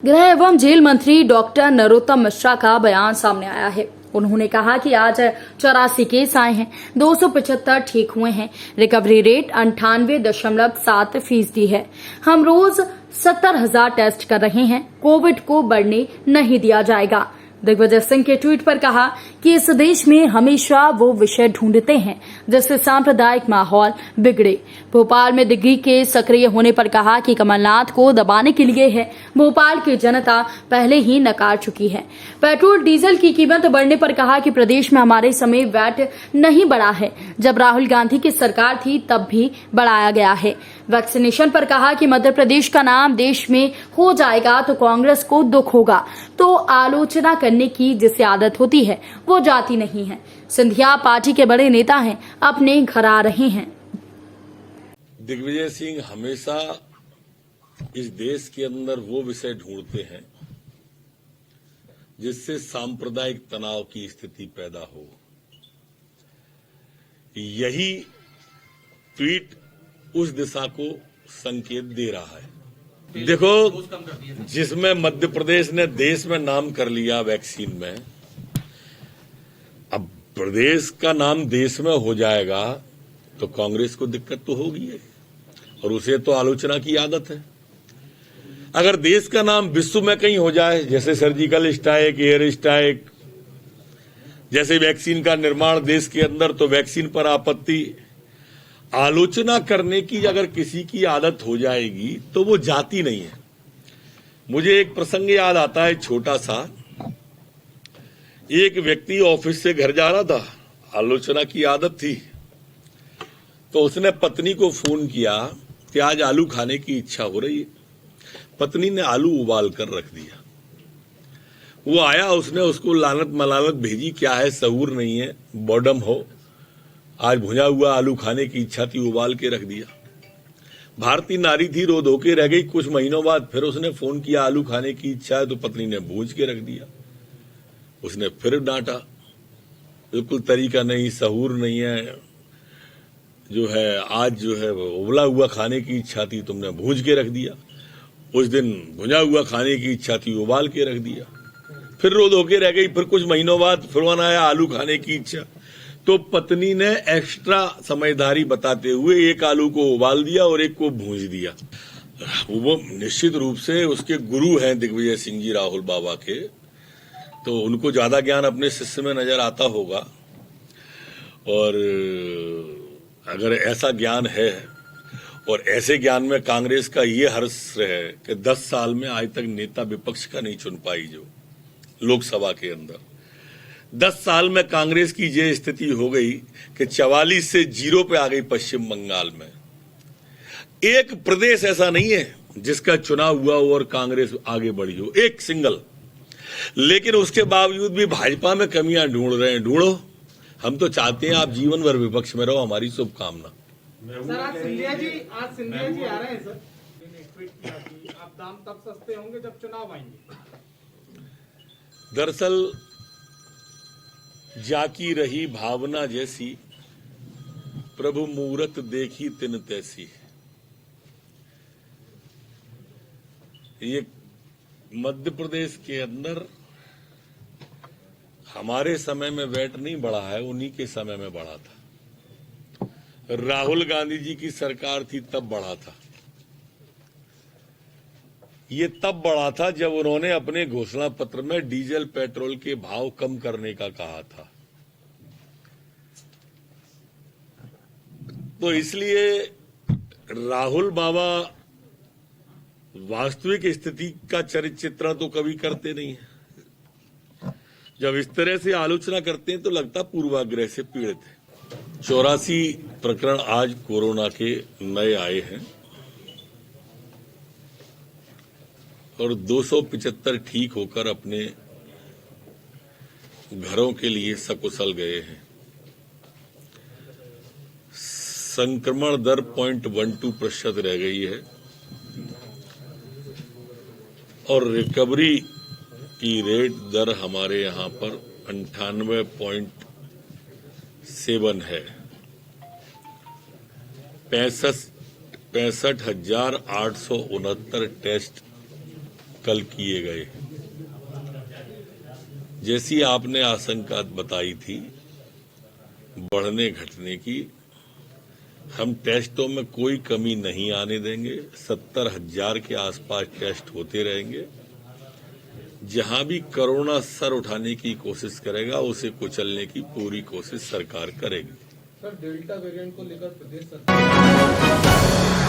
गृह एवं जेल मंत्री डॉक्टर नरोत्तम मिश्रा का बयान सामने आया है। उन्होंने कहा कि आज 84 केस आए हैं, 275 ठीक हुए हैं। रिकवरी रेट 98.7% है। हम रोज 70,000 टेस्ट कर रहे हैं। कोविड को बढ़ने नहीं दिया जाएगा। दिग्विजय सिंह के ट्वीट पर कहा कि इस देश में हमेशा वो विषय ढूंढते हैं जिससे सांप्रदायिक माहौल बिगड़े। भोपाल में दिग्गी के सक्रिय होने पर कहा कि कमलनाथ को दबाने के लिए है। भोपाल की जनता पहले ही नकार चुकी है। पेट्रोल डीजल की कीमत बढ़ने पर कहा कि प्रदेश में हमारे समय वैट नहीं बढ़ा है। जब राहुल गांधी की सरकार थी तब भी बढ़ाया गया है। वैक्सीनेशन पर कहा कि मध्य प्रदेश का नाम देश में हो जाएगा तो कांग्रेस को दुख होगा। तो आलोचना करने की जिसे आदत होती है वो जाति नहीं है। सिंधिया पार्टी के बड़े नेता हैं, अपने घर आ रहे हैं। दिग्विजय सिंह हमेशा इस देश के अंदर वो विषय ढूंढते हैं जिससे सांप्रदायिक तनाव की स्थिति पैदा हो। यही ट्वीट उस दिशा को संकेत दे रहा है। देखो, जिसमें मध्य प्रदेश ने देश में नाम कर लिया वैक्सीन में, अब प्रदेश का नाम देश में हो जाएगा तो कांग्रेस को दिक्कत तो होगी है और उसे तो आलोचना की आदत है। अगर देश का नाम विश्व में कहीं हो जाए, जैसे सर्जिकल स्ट्राइक, एयर स्ट्राइक, जैसे वैक्सीन का निर्माण देश के अंदर, तो वैक्सीन पर आपत्ति, आलोचना करने की अगर किसी की आदत हो जाएगी तो वो जाति नहीं है। मुझे एक प्रसंग याद आता है, छोटा सा। एक व्यक्ति ऑफिस से घर जा रहा था, आलोचना की आदत थी, तो उसने पत्नी को फोन किया कि आज आलू खाने की इच्छा हो रही है। पत्नी ने आलू उबाल कर रख दिया। वो आया, उसने उसको लानत मलानत भेजी, क्या है सहूर नहीं है, बॉर्डम हो, आज भुना हुआ आलू खाने की इच्छा थी, उबाल के रख दिया। भारतीय नारी थी, रो धो के रह गई। कुछ महीनों बाद फिर उसने फोन किया, आलू खाने की इच्छा है, तो पत्नी ने भूज के रख दिया। उसने फिर डांटा, बिल्कुल तरीका नहीं, सहूर नहीं है, जो है आज जो है उबला हुआ खाने की इच्छा थी, तुमने भूज के रख दिया। उस दिन भुना हुआ खाने की इच्छा थी, उबाल के रख दिया। फिर रो धो के रह गई। फिर कुछ महीनों बाद फिर वन आया, आलू खाने की इच्छा, तो पत्नी ने एक्स्ट्रा समझदारी बताते हुए एक आलू को उबाल दिया और एक को भूंज दिया। वो निश्चित रूप से उसके गुरु हैं दिग्विजय सिंह जी, राहुल बाबा के, तो उनको ज्यादा ज्ञान अपने शिष्य में नजर आता होगा। और अगर ऐसा ज्ञान है, और ऐसे ज्ञान में कांग्रेस का ये हर्ष है कि 10 साल में आज तक नेता विपक्ष का नहीं चुन पाई, जो लोकसभा के अंदर 10 साल में कांग्रेस की ये स्थिति हो गई कि 44 से 0 पे आ गई पश्चिम बंगाल में। एक प्रदेश ऐसा नहीं है जिसका चुनाव हुआ हो और कांग्रेस आगे बढ़ी हो, एक सिंगल। लेकिन उसके बावजूद भी भाजपा में कमियां ढूंढ रहे हैं। ढूंढो, हम तो चाहते हैं आप जीवन भर विपक्ष में रहो, हमारी शुभकामना। सर, आज सिंधिया जी आ रहे हैं सर, ट्वीट किया कि आप दाम तब सस्ते होंगे जब चुनाव आएंगे। दरअसल जाकी रही भावना जैसी, प्रभु मूरत देखी तिन तैसी। ये मध्य प्रदेश के अंदर हमारे समय में वैट नहीं बढ़ा है, उन्हीं के समय में बढ़ा था। राहुल गांधी जी की सरकार थी तब बढ़ा था। ये तब बढ़ा था जब उन्होंने अपने घोषणा पत्र में डीजल पेट्रोल के भाव कम करने का कहा था। तो इसलिए राहुल बाबा वास्तविक स्थिति का चित्रण तो कभी करते नहीं है। जब इस तरह से आलोचना करते हैं तो लगता पूर्वाग्रह से पीड़ित है। 84 प्रकरण आज कोरोना के नए आए हैं और 275 ठीक होकर अपने घरों के लिए सकुशल गए हैं। संक्रमण दर 0.12% रह गई है और रिकवरी की रेट दर हमारे यहां पर 98.7 है। 65,869 टेस्ट कल किए गए, जैसी आपने आशंका बताई थी बढ़ने घटने की, हम टेस्टों में कोई कमी नहीं आने देंगे। 70,000 के आसपास टेस्ट होते रहेंगे। जहां भी कोरोना सर उठाने की कोशिश करेगा उसे कुचलने की पूरी कोशिश सरकार करेगी। सर डेल्टा वेरिएंट को लेकर प्रदेश सरकार